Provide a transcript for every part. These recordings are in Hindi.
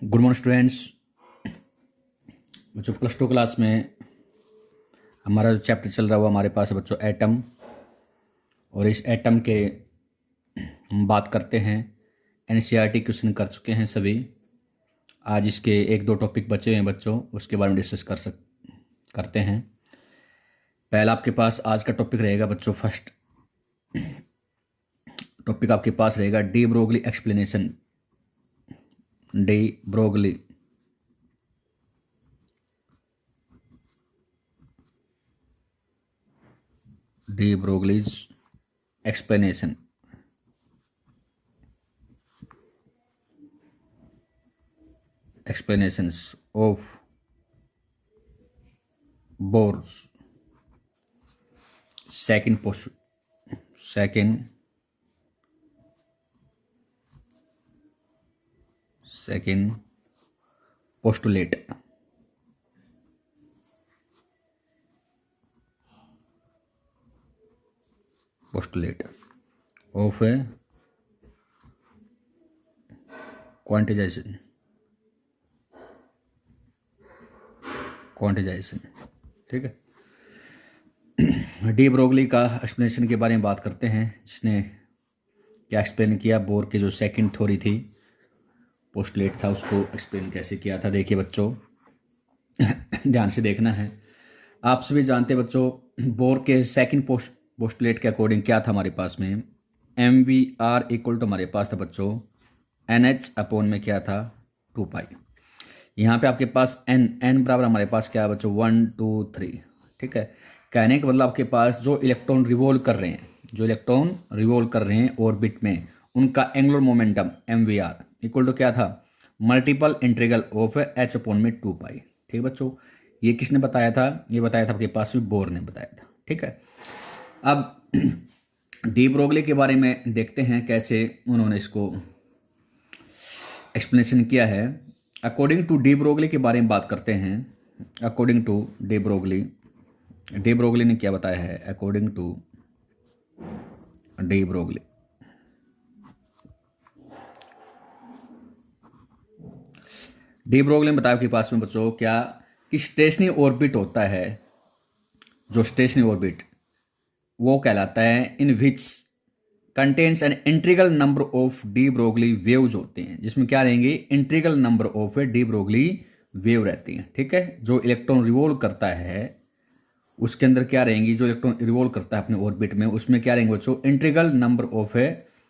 Good morning students. बच्चों प्लस टू क्लास में हमारा जो चैप्टर चल रहा हुआ हमारे पास है बच्चों एटम। और इस एटम के हम बात करते हैं, एनसीईआरटी क्वेश्चन कर चुके हैं सभी। आज इसके एक दो टॉपिक बचे हैं बच्चों, उसके बारे में डिस्कस करते हैं। पहला आपके पास आज का टॉपिक रहेगा बच्चों, फर्स्ट टॉपिक आपके पास रहेगा de Broglie explanation. De Broglie D Broglie's explanation. explanations of Bohr's second postulate of a क्वांटिजाइजेशन। ठीक है, डी ब्रोगली का एक्सप्लेनेशन के बारे में बात करते हैं, जिसने क्या एक्सप्लेन किया। बोर की जो सेकंड थ्योरी थी, पोस्टुलेट था, उसको एक्सप्लेन कैसे किया था। देखिए बच्चों, ध्यान से देखना है। आप सभी जानते हैं बच्चों, बोर के सेकंड पोस्टुलेट के अकॉर्डिंग क्या था हमारे पास में, m v r equal to हमारे पास था बच्चों एन एच अपॉन में क्या था 2 पाई। यहाँ पे आपके पास एन बराबर हमारे पास क्या है बच्चों 1 2 3। ठीक है, कहने का मतलब आपके पास जो इलेक्ट्रॉन रिवॉल्व कर रहे हैं ऑर्बिट में, उनका angular momentum m v r equal to क्या था, multiple integral of h upon में 2 पाई। ठीक है बच्चों, ये किसने बताया था? ये बताया था आपके पास भी बोर ने बताया था। ठीक है, अब डी ब्रोगली के बारे में देखते हैं कैसे उन्होंने इसको एक्सप्लेनेशन किया है। अकॉर्डिंग टू डी ब्रोगली के बारे में बात करते हैं। अकॉर्डिंग टू डी ब्रोगली ने क्या बताया है? अकॉर्डिंग टू डी ब्रोगली ने बताया आपके पास में बच्चों क्या, कि स्टेशनरी ऑर्बिट होता है, जो स्टेशनरी ऑर्बिट वो कहलाता है in which contains an integral number of de Broglie waves होते हैं, जिसमें क्या रहेंगे, integral number of de Broglie wave रहती हैं। ठीक है, जो इलेक्ट्रॉन रिवॉल्व करता है उसके अंदर क्या रहेंगी, जो इलेक्ट्रॉन रिवॉल्व करता है अपने ऑर्बिट में, उसमें क्या रहेंगे बच्चों, integral number of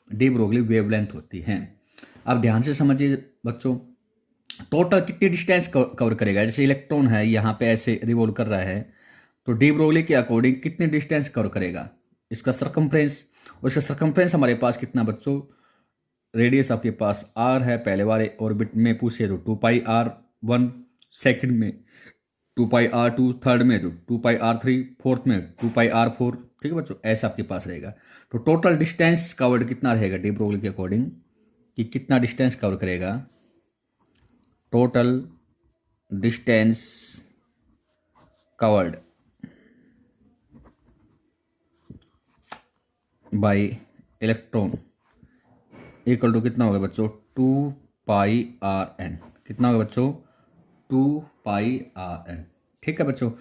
de Broglie wavelength होती हैं। अब ध्यान से समझिए बच्चों, टोटल कितनी डिस्टेंस कवर करेगा। जैसे इलेक्ट्रॉन है यहाँ पे ऐसे रिवॉल्व कर रहा है, तो डी ब्रोगली के अकॉर्डिंग कितनी डिस्टेंस कवर करेगा, इसका सरकमफ्रेंस। और इसका सरकमफ्रेंस हमारे पास कितना बच्चों, रेडियस आपके पास आर है, पहले वाले ऑर्बिट में पूछे तो 2πr1, सेकंड में 2πr2, थर्ड में तो 2πr3, फोर्थ में 2πr4। ठीक है बच्चों, ऐसा आपके पास रहेगा। तो टोटल डिस्टेंस कवर्ड कितना रहेगा डी ब्रोगली के अकॉर्डिंग, कि कितना डिस्टेंस कवर करेगा, total distance covered by electron equal to कितना होगा बच्चों 2πrn। कितना होगा बच्चों 2πrn। ठीक है बच्चों,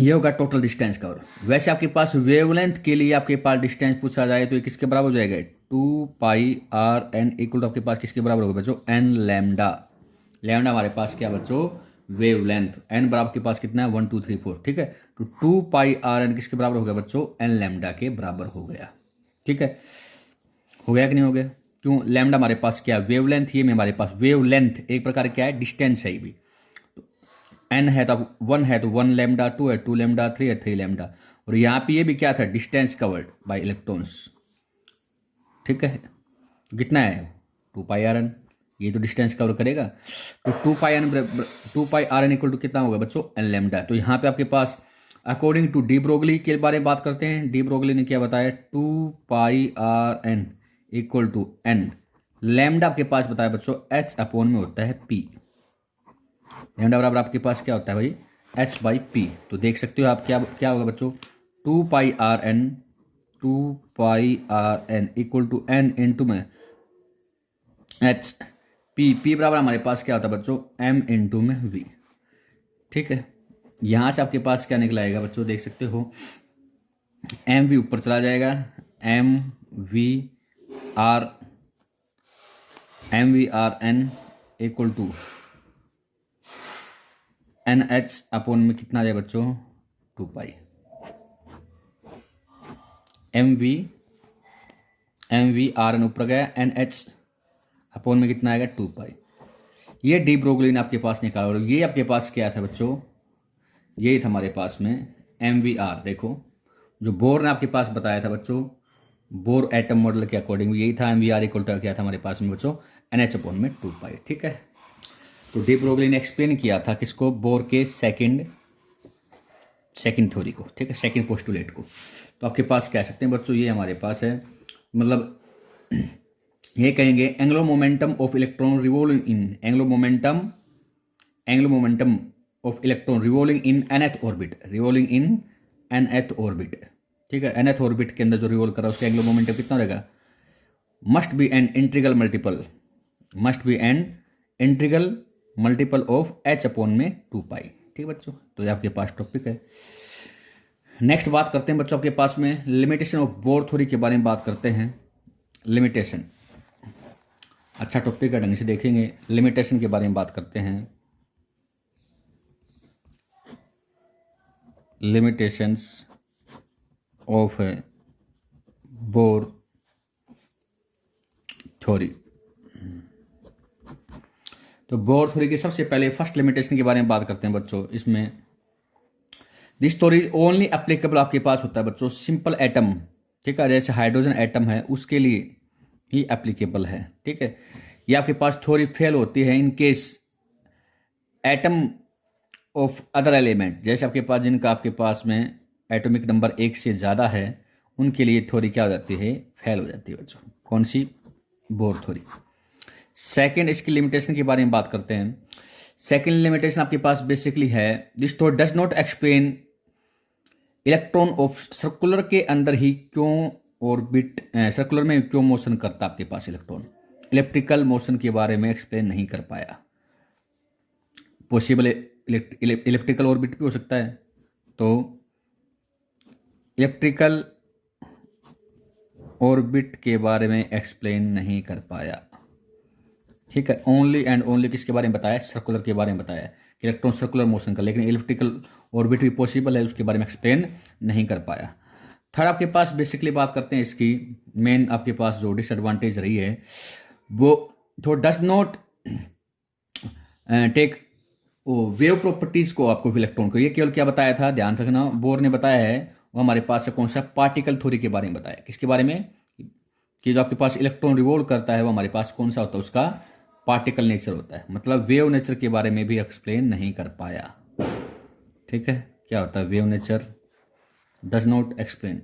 ये होगा टोटल डिस्टेंस कवर। वैसे आपके पास वेवलेंथ के लिए आपके पास डिस्टेंस पूछा जाए तो ये किसके बराबर हो जाएगा, 2πrn इक्वल टू आपके पास किसके बराबर होगा बच्चों, एन लैम्डा। लैम्डा हमारे पास क्या बच्चों, वेवलेंथ। एन बराबर के पास कितना है 1 2 3 4। ठीक है, तो 2πrn किसके बराबर हो गया बच्चों, एन लैम्डा के बराबर हो गया। ठीक है, हो गया कि नहीं हो गया? क्यों, लैम्डा हमारे पास क्या, वेवलेंथ, ये में हमारे पास वेवलेंथ एक प्रकार क्या है, डिस्टेंस है। भी एन है तो 1 है तो 1 लैम्डा, 2 है 2 लैम्डा, 3 है 3 लैम्डा। और यहाँ पे ये भी क्या था, डिस्टेंस कवर्ड बाय इलेक्ट्रॉन्स। ठीक है, कितना है 2πrn, ये तो डिस्टेंस कवर करेगा। तो 2πrn इक्वल टू कितना होगा बच्चों, एन लैम्डा। तो यहाँ पे आपके पास अकॉर्डिंग टू डी ब्रोगली के बारे में बात करते हैं। डी ब्रोगली ने क्या बताया, 2πrn equal to N lambda आपके पास बताया बच्चों एच अपॉन में होता है पी। लैम्डा बराबर आपके पास क्या होता है भाई, एच बाई पी। तो देख सकते हो आप क्या क्या होगा बच्चों, 2πrn equal to n into में एच पी बराबर हमारे पास क्या होता है बच्चों, एम इंटू में वी। ठीक है, यहाँ से आपके पास क्या निकलाएगा बच्चों, देख सकते हो, एम वी ऊपर चला जाएगा, m v r n equal to n h upon में कितना आ जाएगा बच्चों, 2 pi. M v r n ऊपर गया, एन एच अपॉन में कितना आएगा, 2 पाई। ये डी ब्रोगलिन आपके पास निकालो। और ये आपके पास क्या था बच्चों, यही था हमारे पास में एम वी आर। देखो जो बोर ने आपके पास बताया था बच्चों, बोर एटम मॉडल के अकॉर्डिंग यही था, m v r equal to क्या था हमारे पास में बच्चों, एन एच अपॉन में 2 पाई। ठीक है, तो डी ब्रोगली ने एक्सप्लेन किया था किसको, बोर के सेकंड थ्योरी को। ठीक है, सेकंड पोस्टुलेट को। तो आपके पास कह सकते हैं बच्चों, ये हमारे पास है, मतलब ये कहेंगे angular momentum of electron revolving in angular momentum of electron revolving in nth orbit. ठीक है, nth ऑर्बिट के अंदर जो रिवॉल्व कर रहा है उसका एंगुलर मोमेंटम कितना रहेगा, must be an integral multiple of h upon में 2 पाई। ठीक है बच्चों, तो ये आपके पास टॉपिक है। नेक्स्ट बात करते हैं बच्चों आपके पास में लिमिटेशन ऑफ बोर थ्योरी के बारे में बात करते हैं। लिमिटेशन अच्छा टॉपिक है, ढंग से देखेंगे। लिमिटेशन के बारे में बात करते हैं। Limitations of bore theory. तो बोर थ्योरी की सबसे पहले फर्स्ट लिमिटेशन के बारे में बात करते हैं बच्चों। इसमें दिस थ्योरी ओनली एप्लीकेबल आपके पास होता है बच्चों सिंपल एटम। ठीक है, जैसे हाइड्रोजन एटम है उसके लिए ही एप्लीकेबल है। ठीक है, ये आपके पास थ्योरी फेल होती है in case atom of other element, जैसे आपके पास जिनका आपके पास में एटॉमिक नंबर 1 से ज़्यादा है उनके लिए थ्योरी क्या हो जाती है, फेल हो जाती है बच्चों। कौन सी, बोर थ्योरी। सेकेंड इसकी लिमिटेशन के बारे में बात करते हैं। सेकेंड लिमिटेशन आपके पास बेसिकली है this theory does not explain electron of circular के अंदर ही क्यों ऑर्बिट, सर्कुलर में क्यों मोशन करता आपके पास इलेक्ट्रॉन, इलेक्ट्रिकल मोशन के बारे में एक्सप्लेन नहीं कर पाया। पॉसिबल इलेक्ट्रिकल ऑर्बिट भी हो सकता है, तो इलेक्ट्रिकल ऑर्बिट के बारे में एक्सप्लेन नहीं कर पाया। ठीक है, ओनली एंड ओनली किसके बारे में बताया, सर्कुलर के बारे में बताया कि इलेक्ट्रॉन सर्कुलर मोशन का, लेकिन इलेक्ट्रिकल ऑर्बिट भी पॉसिबल है, उसके बारे में एक्सप्लेन नहीं कर पाया। थर्ड आपके पास बेसिकली बात करते हैं इसकी मेन आपके पास जो डिसएडवांटेज रही है वो तो does not take wave properties को आपको इलेक्ट्रॉन को, ये केवल क्या बताया था, ध्यान रखना, बोर ने बताया है वो हमारे पास है कौन सा, पार्टिकल थ्योरी के बारे में बताया। किसके बारे में, कि जो आपके पास इलेक्ट्रॉन रिवॉल्व करता है वो हमारे पास कौन सा होता है, उसका पार्टिकल नेचर होता है, मतलब वेव नेचर के बारे में भी एक्सप्लेन नहीं कर पाया। ठीक है, क्या होता है wave nature, does not explain.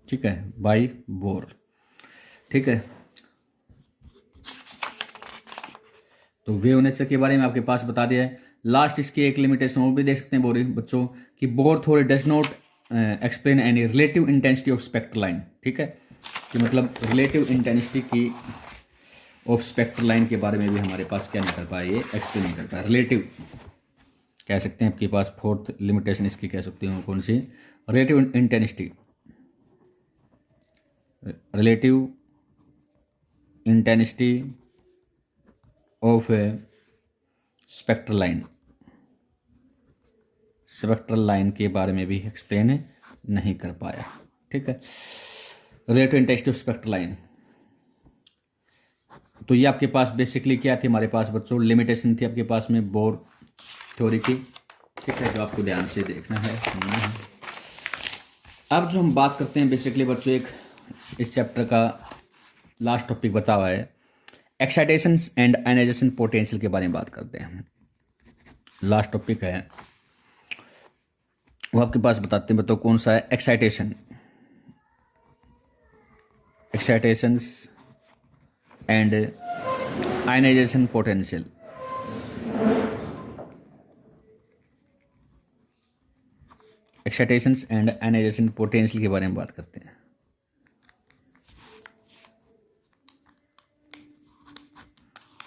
ठीक है, बाय बोर। ठीक है, तो वेव नेचर के बारे में आपके पास बता दिया है। लास्ट इसकी एक लिमिटेशन और भी देख सकते हैं बोरी बच्चों कि bore theory does not explain any relative intensity of spectral line. ठीक है, कि मतलब रिलेटिव इंटेंसिटी की ऑफ स्पेक्ट्रल लाइन के बारे में भी हमारे पास क्या नहीं कर पाया, ये एक्सप्लेन नहीं कर पाया। रिलेटिव कह सकते हैं आपके पास फोर्थ लिमिटेशन इसकी कह सकते हो कौन सी, relative intensity, relative intensity of spectral line के बारे में भी एक्सप्लेन नहीं कर पाया। ठीक है, relative intensity of spectral line. तो ये आपके पास बेसिकली क्या थी हमारे पास बच्चों, लिमिटेशन थी आपके पास में बोर थ्योरी की। ठीक है, जो आपको ध्यान से देखना है, सुनना है। अब जो हम बात करते हैं बेसिकली बच्चों, एक इस चैप्टर का लास्ट टॉपिक बता हुआ है एक्साइटेशन एंड आयनाइजेशन पोटेंशियल के बारे में बात करते हैं। लास्ट टॉपिक है वो आपके पास बताते हैं, बताओ कौन सा है, excitations and ionization potential. Excitations and ionization potential के बारे में बात करते हैं।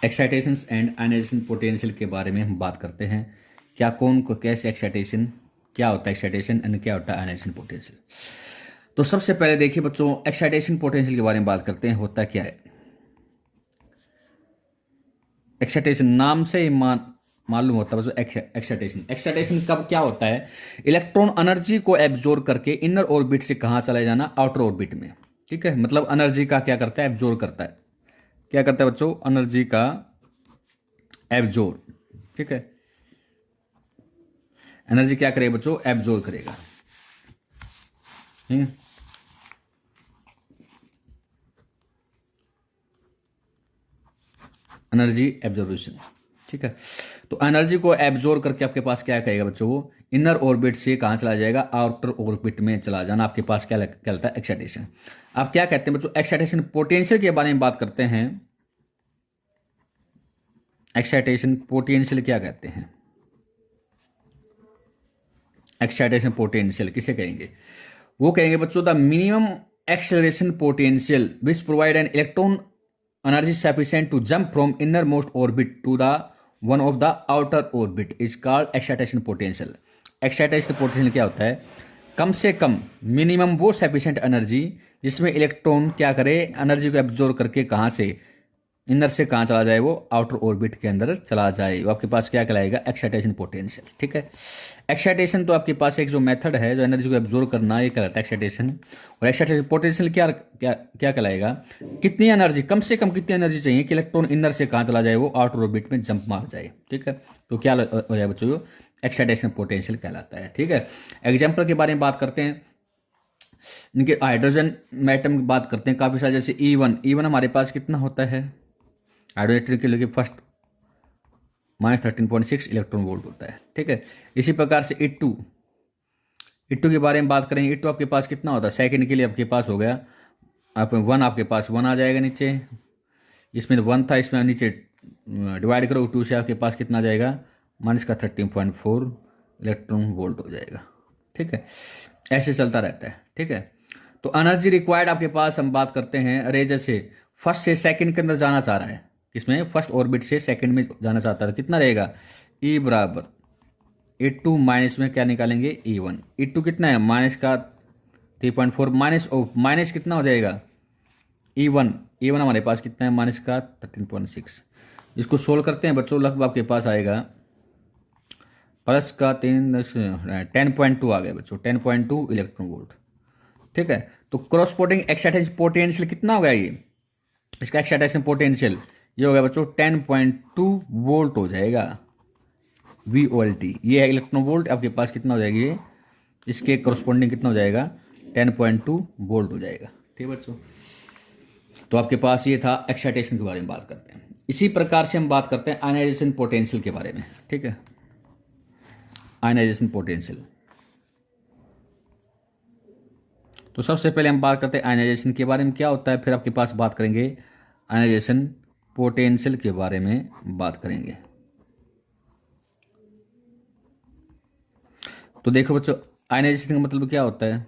एक्साइटेशन एंड आयनाइजेशन पोटेंशियल के बारे में हम बात करते हैं। क्या कौन को कैसे एक्साइटेशन, क्या होता है एक्साइटेशन एंड क्या होता है आयनाइजेशन पोटेंशियल। तो सबसे पहले देखिए बच्चों, एक्साइटेशन पोटेंशियल के बारे में बात करते हैं। होता क्या है एक्साइटेशन, नाम से ही मालूम होता है बच्चों। एक्साइटेशन, एक्साइटेशन कब क्या होता है, इलेक्ट्रॉन एनर्जी को एब्जॉर्ब करके इनर ऑर्बिट से कहाँ चला जाना, आउटर ऑर्बिट में। ठीक है, मतलब एनर्जी का क्या करता है, एब्जॉर्ब करता है। क्या करता है बच्चों, एनर्जी का एब्जॉर्ब। ठीक है, एनर्जी क्या करेगा बच्चों, एब्जॉर्ब करेगा। ठीक है, एनर्जी एब्जॉर्बेशन। ठीक है, तो एनर्जी को एब्जॉर्ब करके आपके पास क्या कहेगा बच्चों, वो इनर ऑर्बिट से कहाँ चला जाएगा, आउटर ऑर्बिट में चला जाना। आपके पास क्या कहता है, एक्साइटेशन। आप क्या कहते हैं बच्चों, एक्साइटेशन पोटेंशियल के बारे में बात करते हैं। एक्साइटेशन पोटेंशियल क्या कहते हैं, एक्साइटेशन पोटेंशियल किसे कहेंगे, वो कहेंगे बच्चों the minimum acceleration potential which provide an electron energy sufficient to jump from innermost orbit to the one of the outer orbit is called excitation potential. Excitation potential क्या होता है, कम से कम मिनिमम वो सफिशिएंट एनर्जी जिसमें इलेक्ट्रॉन क्या करे, एनर्जी को एब्जॉर्ब करके कहाँ से, इनर से कहाँ चला जाए, वो आउटर ऑर्बिट के अंदर चला जाए, वो आपके पास क्या कहलाएगा, एक्साइटेशन पोटेंशियल। ठीक है, एक्साइटेशन तो आपके पास एक जो मेथड है जो एनर्जी को एब्जॉर्ब करना, ये कहलाता है एक्साइटेशन। और एक्साइटेशन पोटेंशियल क्या क्या क्या कहलाएगा, कितनी एनर्जी, कम से कम कितनी एनर्जी चाहिए कि इलेक्ट्रॉन इनर से कहाँ चला जाए, वो आउटर ऑर्बिट में जंप मार जाए। ठीक है, तो क्या हो जाए बच्चों, एक्साइटेशन पोटेंशियल कहलाता है। ठीक है, एग्जाम्पल के बारे में बात करते हैं, इनके हाइड्रोजन एटम की बात करते हैं काफ़ी सारे, जैसे E1 हमारे पास कितना होता है, हाइड्रोजन के लिए फर्स्ट -13.6 इलेक्ट्रॉन वोल्ट होता है। ठीक है, इसी प्रकार से E2 के बारे में बात करें, E2 आपके पास कितना होता है, सेकंड के लिए आपके पास हो गया, आप 1 आपके पास 1 आ जाएगा नीचे, इसमें 1 था, इसमें नीचे डिवाइड करो 2 से, आपके पास कितना आ जाएगा, -13.4 इलेक्ट्रॉन वोल्ट हो जाएगा। ठीक है, ऐसे चलता रहता है। ठीक है, तो एनर्जी रिक्वायर्ड आपके पास हम बात करते हैं, अरे जैसे फर्स्ट से सेकंड के अंदर जाना चाह रहा है, किसमें, फर्स्ट ऑर्बिट से सेकंड में जाना चाहता है, तो कितना रहेगा, E बराबर E2 माइनस में क्या निकालेंगे, E1। E2 कितना है, माइनस का 3.4 माइनस कितना हो जाएगा, E1 हमारे पास कितना है, माइनस का 13.6। इसको सोल्व करते हैं बच्चों, लगभग आपके पास आएगा प्लस का 10.2 आ गया बच्चों, 10.2 इलेक्ट्रॉन वोल्ट। ठीक है, तो क्रॉसपोर्टिंग एक्साइटेशन पोटेंशियल कितना हो गया, ये इसका एक्साइटेशन पोटेंशियल ये हो गया बच्चों 10.2 वोल्ट हो जाएगा, VOLT। ये है इलेक्ट्रॉन वोल्ट, आपके पास कितना हो जाएगी, ये इसके करस्पॉन्डिंग कितना हो जाएगा, 10.2 वोल्ट हो जाएगा। ठीक है बच्चों, तो आपके पास ये था एक्साइटेशन के बारे में बात करते हैं। इसी प्रकार से हम बात करते हैं आयनाइजेशन पोटेंशियल के बारे में। ठीक है, आयनाइजेशन पोटेंशियल, तो सबसे पहले हम बात करते हैं आयनाइजेशन के बारे में क्या होता है, फिर आपके पास बात करेंगे आयनाइजेशन पोटेंशियल के बारे में बात करेंगे। तो देखो बच्चों, आयनाइजेशन का मतलब क्या होता है,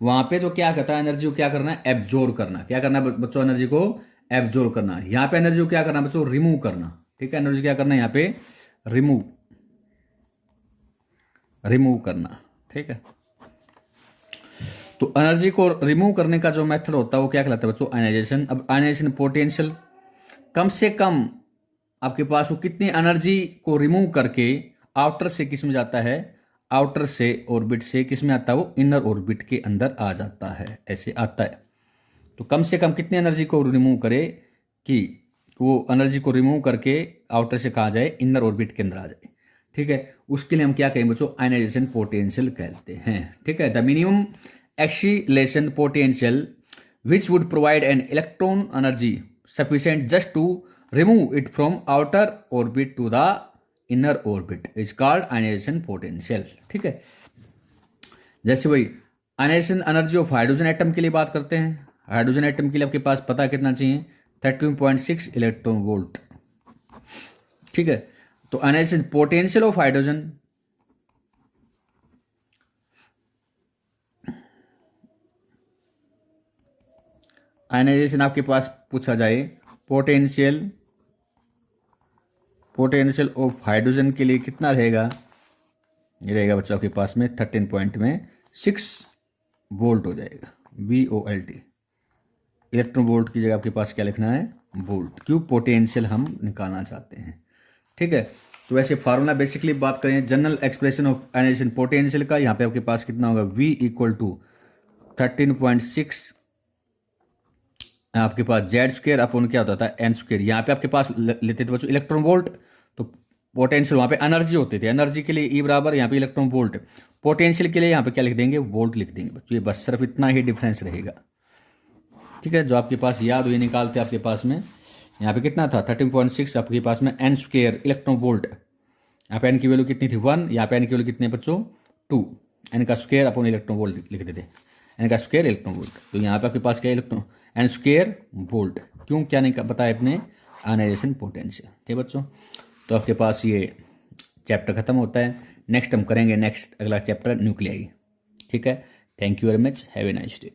वहां पे तो क्या कहता है, एनर्जी को क्या करना है, एब्जॉर्ब करना। क्या करना है बच्चों, एनर्जी को एब्जॉर्ब करना। यहाँ पे एनर्जी को क्या करना है बच्चों, रिमूव करना। ठीक है, एनर्जी क्या करना है यहाँ पे, रिमूव करना। ठीक है, तो एनर्जी को रिमूव करने का जो मेथड होता है वो क्या कहलाता है बच्चों, आयनाइजेशन। अब आयनाइजेशन पोटेंशियल, कम से कम आपके पास वो कितनी एनर्जी को रिमूव करके आउटर से किस में जाता है, आउटर से ऑर्बिट से किस में आता है, वो इनर ऑर्बिट के अंदर आ जाता है, ऐसे आता है। तो कम से कम कितनी एनर्जी को रिमूव करे कि वो एनर्जी को रिमूव करके आउटर से कहा जाए, इनर ऑर्बिट के अंदर आ जाए। ठीक है, उसके लिए हम क्या कहेंगे बच्चों, आयनाइजेशन पोटेंशियल कहते हैं। ठीक है, the minimum acceleration potential which would provide an electron energy sufficient just to remove it from outer orbit to the inner orbit is called ionization potential। ठीक है, जैसे वही ionisation energy of hydrogen atom के लिए बात करते हैं। हाइड्रोजन एटम के लिए आपके पास पता कितना चाहिए, 13.6 इलेक्ट्रॉन वोल्ट। ठीक है, तो ionisation potential of hydrogen, ionisation आपके पास पूछा जाए पोटेंशियल पोटेंशियल ऑफ हाइड्रोजन के लिए कितना रहेगा, ये रहेगा बच्चों आपके पास में 13.6 वोल्ट हो जाएगा, VOLT। इलेक्ट्रॉन वोल्ट की जगह आपके पास क्या लिखना है, वोल्ट, क्यों, पोटेंशियल हम निकालना चाहते हैं। ठीक है, तो वैसे फार्मूला बेसिकली बात करें general expression of ionisation potential का, यहाँ पे आपके पास कितना होगा, V = 13.6 आपके पास Z² अपॉन क्या होता था, N²। यहाँ पे आपके पास लेते थे बच्चों इलेक्ट्रॉन वोल्ट, तो पोटेंशियल वहाँ पे एनर्जी होती थी, एनर्जी के लिए E बराबर यहाँ पे इलेक्ट्रॉन वोल्ट, पोटेंशियल के लिए यहाँ पे क्या लिख देंगे, वोल्ट लिख देंगे बच्चों। ये बस सिर्फ इतना ही डिफरेंस रहेगा। ठीक है, जो आपके पास याद हुई निकालते आपके पास में यहाँ पे कितना था 13.6 आपके पास में N² इलेक्ट्रॉन वोल्ट, यहाँ पे N की वैल्यू कितनी थी 1, यहाँ पे N की वैल्यू कितनी है बच्चों 2, N का स्क्वायर अपॉन इलेक्ट्रॉन वोल्ट लिखते थे, N का स्क्वायर इलेक्ट्रॉन वोल्ट। तो यहाँ पे आपके पास क्या इलेक्ट्रॉन N² वोल्ट, क्यों क्या नहीं बताया अपने आयनाइजेशन पोटेंशियल। ठीक है बच्चों, तो आपके पास ये चैप्टर खत्म होता है। नेक्स्ट हम करेंगे अगला चैप्टर न्यूक्लियाई। ठीक है, thank you very much, have a nice day.